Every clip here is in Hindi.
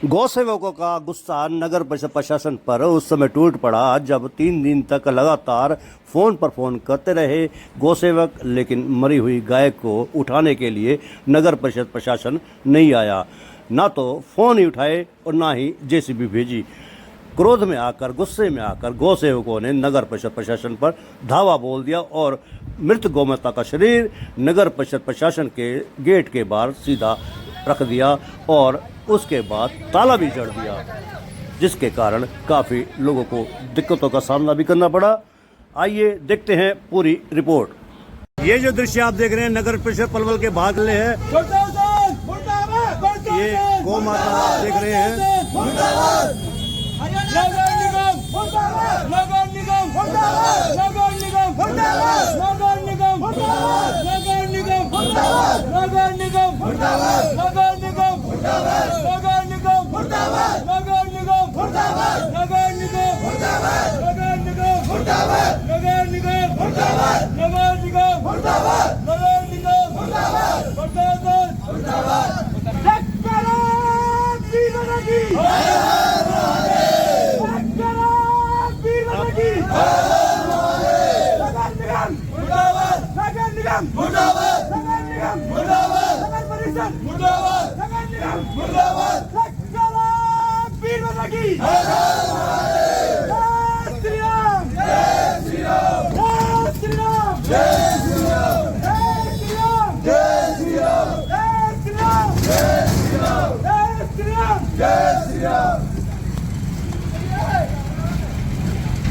गौ सेवकों का गुस्सा नगर परिषद प्रशासन पर उस समय टूट पड़ा जब 3 दिन तक लगातार फोन पर फोन करते रहे गौ सेवक, लेकिन मरी हुई गाय को उठाने के लिए नगर परिषद प्रशासन नहीं आया। ना तो फोन ही उठाए और ना ही जेसीबी भेजी। क्रोध में आकर, गुस्से में आकर गौ सेवकों ने नगर परिषद प्रशासन पर धावा बोल दिया और मृत गौमाता का शरीर नगर परिषद प्रशासन के गेट के बाहर सीधा रख दिया और उसके बाद ताला भी जड़ दिया, जिसके कारण काफ़ी लोगों को दिक्कतों का सामना भी करना पड़ा। आइए देखते हैं पूरी रिपोर्ट। ये जो दृश्य आप देख रहे हैं नगर परिषद पलवल के भागले है, ये गौ माता आप देख रहे हैं।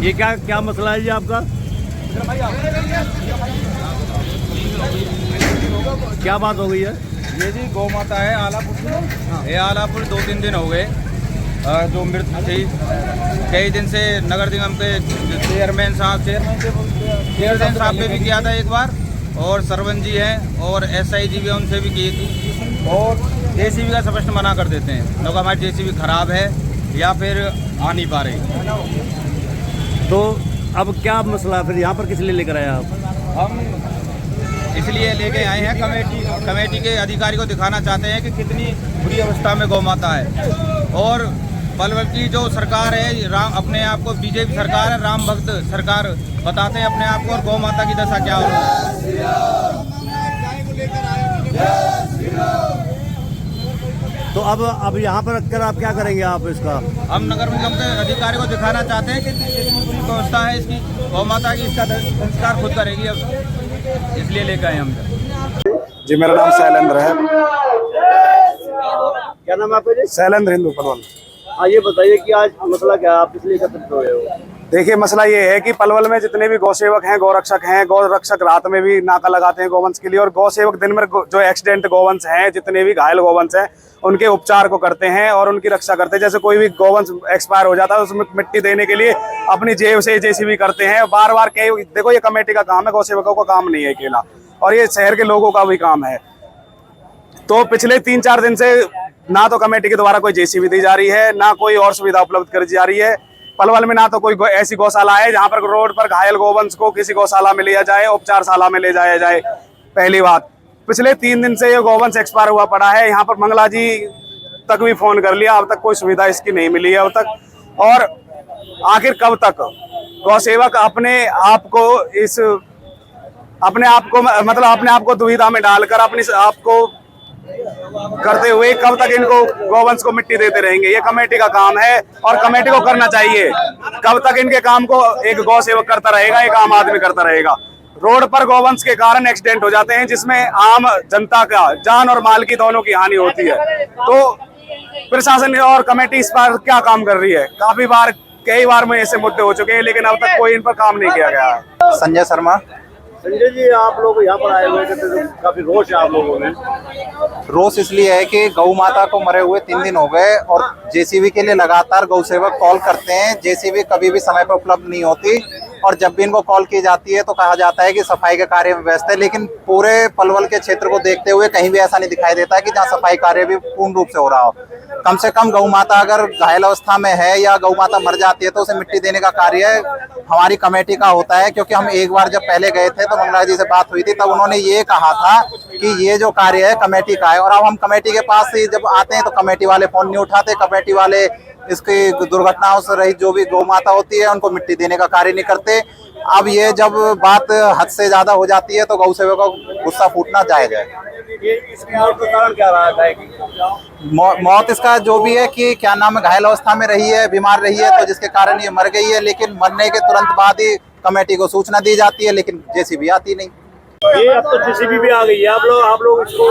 ये क्या मसला है जी आपका? क्या बात हो गई है? ये जी गौ माता है आलापुर। ये आलापुर 2-3 दिन हो गए जो मृत थी। कई दिन से नगर निगम के चेयरमैन साहब पे भी किया था एक बार, और सरपंच जी हैं और एसआई जी भी उनसे भी की थी, और जेसीबी का स्पष्ट मना कर देते हैं लोग हमारी जेसीबी खराब है या फिर आ नहीं पा रही। तो अब क्या मसला, फिर यहाँ पर किस लिए लेकर आए आप? हम इसलिए लेके आए हैं, कमेटी के अधिकारी को दिखाना चाहते हैं कि कितनी बुरी अवस्था में गौ माता है। और पलवल की जो सरकार है, अपने आप को बीजेपी सरकार है, राम भक्त सरकार बताते हैं अपने आप को, और गौ माता की दशा क्या होगी। तो अब यहाँ पर रखकर आप क्या करेंगे आप इसका? हम नगर निगम के अधिकारी को दिखाना चाहते हैं कि कितनी व्यवस्था है इसकी, गौ माता की, इसका संस्कार खुद करेगी, अब इसलिए लेकर आए हम। जी मेरा नाम शैलेंद्र है। क्या नाम है आपका जी? शैलेंद्र हिंदू पलवल। हाँ, ये बताइए कि आज मसला क्या है, आप इसलिए एकत्रित हुए हो? देखिए मसला ये है कि पलवल में जितने भी गौ सेवक हैं, गौ रक्षक रात में भी नाका लगाते हैं गौवंश के लिए, और गौ सेवक दिन में जो एक्सीडेंट गौवंश हैं, जितने भी घायल गौवंश हैं, उनके उपचार को करते हैं और उनकी रक्षा करते हैं। जैसे कोई भी गौवंश एक्सपायर हो जाता है, उसमें मिट्टी देने के लिए अपनी जेब से जेसीबी करते हैं बार बार। देखो ये कमेटी का काम है, गौ सेवकों का काम नहीं है अकेला, और ये शहर के लोगों का भी काम है। तो पिछले 3-4 दिन से ना तो कमेटी के द्वारा कोई जेसीबी दी जा रही है, ना कोई और सुविधा उपलब्ध करी जा रही है। पलवल में ना तो कोई ऐसी गौशाला है जहां पर रोड पर घायल गौवंश को किसी गौशाला में लिया जाए, उपचारशाला में ले जाया जाए। पहली बात, पिछले 3 दिन से ये गौवंश एक्सपायर हुआ पड़ा है। यहाँ पर मंगला जी तक भी फोन कर लिया, अब तक कोई सुविधा इसकी नहीं मिली है अब तक। और आखिर कब तक गौ सेवक अपने आप को दुविधा में डालकर अपने आप को करते हुए कब तक इनको गौवंश को मिट्टी देते रहेंगे? ये कमेटी का काम है और कमेटी को करना चाहिए। कब तक इनके काम को एक गौ सेवक करता रहेगा, एक आम आदमी करता रहेगा? रोड पर गौवंश के कारण एक्सीडेंट हो जाते हैं, जिसमें आम जनता का जान और माल की दोनों की हानि होती है। तो प्रशासन और कमेटी इस पर क्या काम कर रही है? कई बार में ऐसे मुद्दे हो चुके हैं, लेकिन अब तक कोई इन पर काम नहीं किया गया है। संजय शर्मा। संजय जी, आप लोग यहाँ पर आए हुए थे तो काफी रोष है आप लोगों में। रोष इसलिए है कि गौ माता को मरे हुए 3 दिन हो गए और जेसीबी के लिए लगातार गौ सेवक कॉल करते हैं। जेसीबी कभी भी समय पर उपलब्ध नहीं होती, और जब भी इनको कॉल की जाती है तो कहा जाता है कि सफाई के कार्य में व्यस्त है। लेकिन पूरे पलवल के क्षेत्र को देखते हुए कहीं भी ऐसा नहीं दिखाई देता है कि जहाँ सफाई कार्य भी पूर्ण रूप से हो रहा हो। कम से कम गौ माता अगर घायल अवस्था में है या गौ माता मर जाती है तो उसे मिट्टी देने का कार्य हमारी कमेटी का होता है। क्योंकि हम एक बार जब पहले गए थे तो मंगला जी से बात हुई थी, तब उन्होंने ये कहा था कि ये जो कार्य है कमेटी का है, और अब हम कमेटी के पास से जब आते हैं तो कमेटी वाले फोन नहीं उठाते, कमेटी वाले इसकी दुर्घटनाओं से रहित जो भी गौ माता होती है उनको मिट्टी देने का कार्य नहीं करते। अब ये जब बात हद से ज्यादा हो जाती है तो गौ सेवक का गुस्सा फूटना जायज है। ये इसकी मौत का कारण क्या रहा है? मौत इसका जो भी है कि क्या नाम है, घायल अवस्था में रही है, बीमार रही है, तो जिसके कारण ये मर गई है। लेकिन मरने के तुरंत बाद ही कमेटी को सूचना दी जाती है, लेकिन जेसीबी आती नहीं। ये अब तो जेसीबी भी आ गई है, आप लोग इसको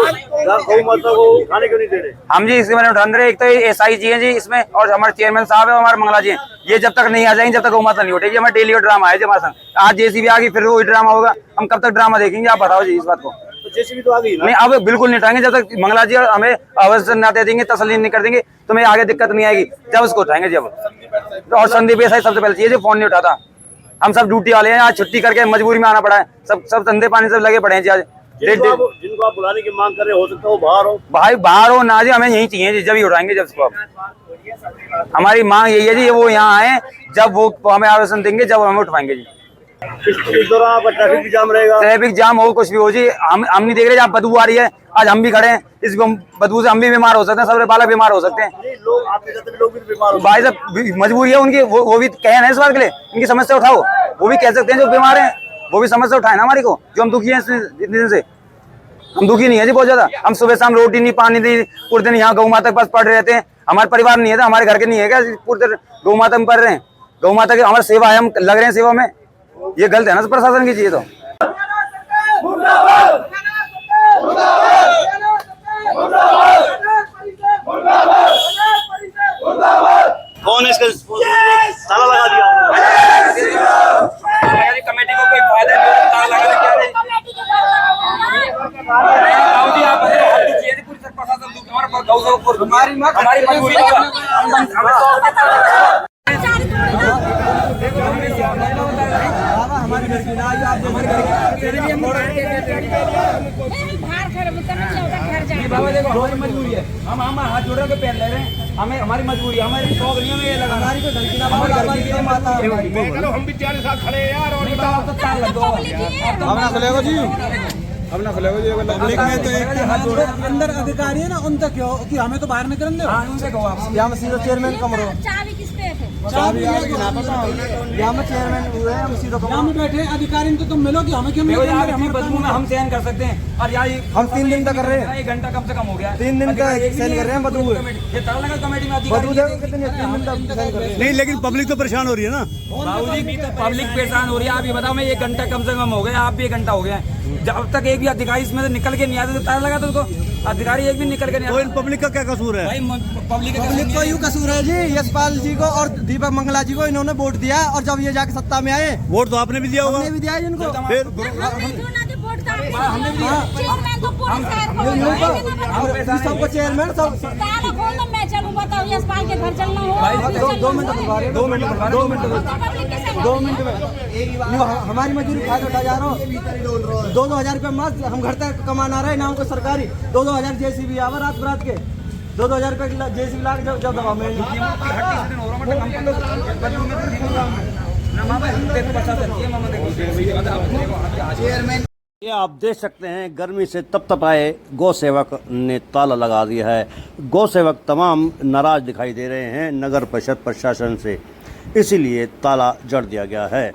गौ माता को खाने क्यों नहीं दे रहे? हम जी इसके मैंने उठा रहे, एक तो एसआई जी हैं जी इसमें, और हमारे चेयरमैन साहब है, हमारे मंगला जी हैं। ये जब तक नहीं आ जाएंगे, जब तक गौ माता नहीं उठेगी, हमारा डेली ड्रामा है जी हमारे संग। आज जेसीबी आ गई, फिर वही ड्रामा होगा। हम कब तक ड्रामा देखेंगे, आप बताओ जी इस बात को। तो जेसीबी तो आ गई ना? नहीं, अब बिल्कुल नहीं उठाएंगे जब तक मंगला जी हमें अवसर न दे देंगे, तसल्ली नहीं कर देंगे, तो हमें आगे दिक्कत नहीं आएगी। जब उसको उठाएंगे जब, और संदीप एसआई सबसे पहले चाहिए, फोन नहीं उठाता। हम सब ड्यूटी वाले हैं, आज छुट्टी करके मजबूरी में आना पड़ा है। सब धंधे पानी सब लगे पड़े हैं जी। आज जिनको आप बुलाने की मांग कर रहे हो सकता है वो बाहर हो, भाई बाहर हो ना जी, हमें यही चाहिए जी, जब ही उठाएंगे जब उसको। अब हमारी मांग यही है जी, वो यहाँ आए, जब वो हमें आवेदन देंगे, जब हमें उठवाएंगे जी। इस दौरान आपका ट्रैफिक जाम रहेगा? ट्रैफिक जाम हो, कुछ भी हो जी, हम नहीं देख रहे। आप बदबू आ रही है, आज हम भी खड़े हैं, इस बदबू से हम भी बीमार हो सकते हैं, सबसे बालक बीमार हो सकते हैं। लोग आते जाते लोग भी बीमार हो। भाई साहब मजबूरी है उनकी, वो भी कहे ना इस बात के लिए, इनकी समस्या उठाओ। वो भी कह सकते हैं जो बीमार हैं, वो भी समस्या उठाए ना हमारी को, जो हम दुखी हैं इतने दिन से। हम दुखी नहीं है जी बहुत ज्यादा। हम सुबह शाम रोटी नहीं, पानी नहीं, पूरे दिन यहाँ गौ माता के पास पड़े रहते हैं। हमारे परिवार नहीं है, तो हमारे घर के नहीं है क्या पूरे दिन गौ माता में पड़ रहे हैं? गौ माता की हमारी सेवा है, हम लग रहे हैं सेवा में। ये गलत है ना प्रशासन की चीज। तो कौन है इसका ताला लगा दिया? कमेटी को कोई फायदा नहीं, ताला लगा क्या नहीं। हमारी मजबूरी बाबा देखो, हमारी मजबूरी है, हम हाथ जोड़ के पैर ले रहे हैं। हमें हमारी मजबूरी है, हमारी शौक नहीं है ये लगा। हमारी को हम भी तुम्हारे साथ खड़े हैं यार। और तो ताल लग दो, अब ना खुलेगा जी, अब ना खुलेगा जी। पब्लिक में तो एक अंदर अधिकारी है ना, उन तक कि हमें तो बाहर निकलने दो। हाँ, उनसे कहो आप। यहाँ में सीधो चेयरमैन कमरो, चाबी किस पे है? चाबी यहाँ में चेयरमैन हुए हैं, हम सीधो यहाँ में बैठे अधिकारी तो तुम मिलो कि हमें क्यों मिलो? हमारी बदबू में हम सहन कर सकते हैं, और यहाँ हम 3 दिन तक कर रहे हैं, 1 घंटा कम से कम हो गया। 3 दिन का सहन कर रहे हैं बदबू। ये ताला लगा कमेटी में बदबू देखो कितने 3 दिन तक सहन कर रहे हैं। नहीं, लेकिन पब्लिक तो परेशान हो रही है ना। बाबूजी पब्लिक परेशान हो रही है। आप ये बताओ, मैं 1 घंटा कम से कम हो गया, आप भी 1 घंटा हो गया है। जब तक एक भी अधिकारी इसमें से निकल के नहीं आते तो ताला लगा तो उसको। अधिकारी एक भी निकल के नहीं तो आते। इन पब्लिक का क्या कसूर है? भाई पब्लिक को यूँ कसूर है जी, यशपाल जी को और दीपक मंगला जी को इन्होंने वोट दिया, और जब ये जाके सत्ता में आए, वोट तो आपने भी दिया होगा। हमने भी दिया है इनको। फिर सबको चेयरमैन सब मैं चलूँ, बताओ यशपाल के घर चलना हो। 2 मिनट 2 मिनट में हमारी मजदूरी फायदा उठा जा रहा हूँ। 2-2 हजार रुपये मस्त हम घर तक कमाना रहे ना, हमको सरकारी 2-2 हजार जेसीबी आवा रात बरात के 2-2 हजार रुपये जेसीबी लाख जब दवा में ये आप देख सकते हैं, गर्मी से तपतपाए गौ सेवक ने ताला लगा दिया है। गौ सेवक तमाम नाराज दिखाई दे रहे हैं नगर परिषद प्रशासन से, इसीलिए ताला जड़ दिया गया है।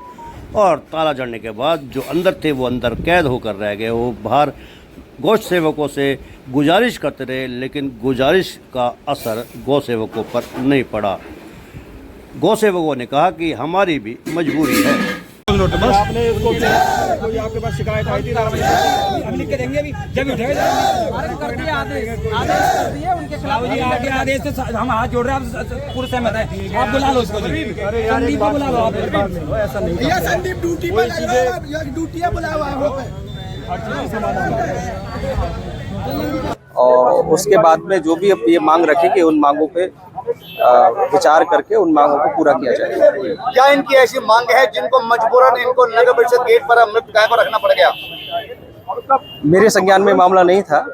और ताला जड़ने के बाद जो अंदर थे वो अंदर कैद होकर रह गए। वो बाहर गौ सेवकों से गुजारिश करते रहे, लेकिन गुजारिश का असर गौ सेवकों पर नहीं पड़ा। गौ सेवकों ने कहा कि हमारी भी मजबूरी है। आपने उसको कोई आपके पास शिकायत आई थी? हम लिख के देंगे अभी, जब उठेगा आदेश से हम हाथ जोड़ रहे हैं। आप पूरे सहमत है, आप बुला लो उसको जी। संदीप को बुला लो आप। ऐसा नहीं, ये संदीप ड्यूटी पे लग रहा है, ड्यूटी है, बुलाया हुआ है वहाँ पे। और उसके बाद में जो भी ये मांग रखेंगे उन मांगों पे विचार करके उन मांगों को पूरा किया जाएगा। क्या इनकी ऐसी मांग है जिनको मजबूरन इनको नगर परिषद गेट पर मृत गाय को रखना पड़ गया? मेरे संज्ञान में मामला नहीं था।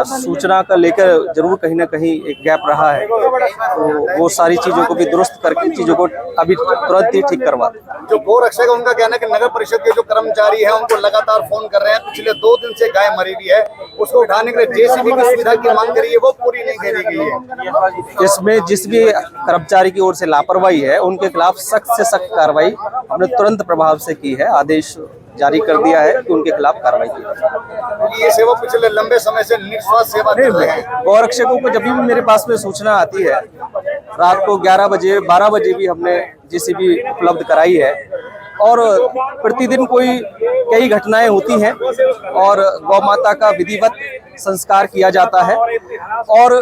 सूचना का लेकर जरूर कहीं ना कहीं एक गैप रहा है, तो वो सारी चीज़ों को भी दुरुस्त करके चीज़ों को अभी तुरंत ही ठीक करवा दें। जो गौ रक्षक है उनका कहना है कि नगर परिषद के जो कर्मचारी हैं उनको लगातार फोन कर रहे हैं। पिछले 2 दिन से गाय मरी हुई है, उसको उठाने के लिए जेसीबी की सुविधा की मांग करी है, वो पूरी नहीं करी गई है। इसमें जिस भी कर्मचारी की ओर से लापरवाही है उनके खिलाफ सख्त से सख्त कार्रवाई हमने तुरंत प्रभाव से की है। आदेश जारी कर दिया है कि उनके खिलाफ कार्रवाई की जाए। ये सेवा पिछले लंबे समय से निस्वार्थ सेवा कर रहे हैं। गौरक्षकों को जब भी मेरे पास में सूचना आती है, रात को 11 बजे 12 बजे भी हमने जेसीबी उपलब्ध कराई है, और प्रतिदिन कई घटनाएं होती हैं और गौ माता का विधिवत संस्कार किया जाता है, और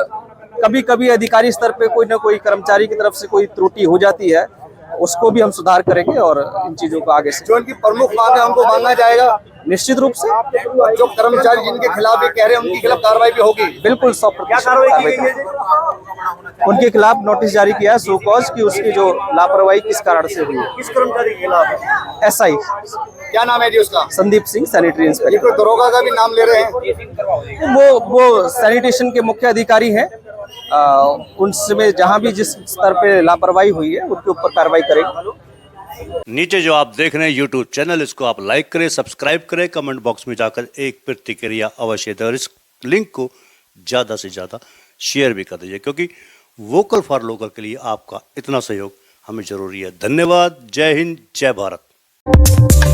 कभी कभी अधिकारी स्तर पे कोई ना कोई कर्मचारी की तरफ से कोई त्रुटि हो जाती है, उसको भी हम सुधार करेंगे और इन चीजों को आगे से जो उनकी प्रमुख मांग है उनको मांगा जाएगा निश्चित रूप से। जो कर्मचारी जिनके खिलाफ ये कह रहे हैं उनके खिलाफ कार्रवाई भी होगी। बिल्कुल 100% कार्रवाई उनके खिलाफ नोटिस जारी किया है, सो कॉज की उसकी जो लापरवाही किस कारण से हुई। किस कर्मचारी के खिलाफ? एसआई क्या नाम है जी उसका? संदीप सिंह, सैनिटरी ये इंस्पेक्टर। कोई दरोगा का भी नाम ले रहे हैं? वो सैनिटेशन के मुख्य अधिकारी हैं। उनसे जहां भी जिस स्तर पे लापरवाही हुई है उनके ऊपर कार्रवाई करेंगे। नीचे जो आप देख रहे हैं यूट्यूब चैनल, इसको आप लाइक करें, सब्सक्राइब करें, कमेंट बॉक्स में जाकर एक प्रतिक्रिया अवश्य दें और इस लिंक को ज़्यादा से ज़्यादा शेयर भी कर दीजिए, क्योंकि वोकल फॉर लोकल के लिए आपका इतना सहयोग हमें ज़रूरी है। धन्यवाद। जय हिंद, जय भारत।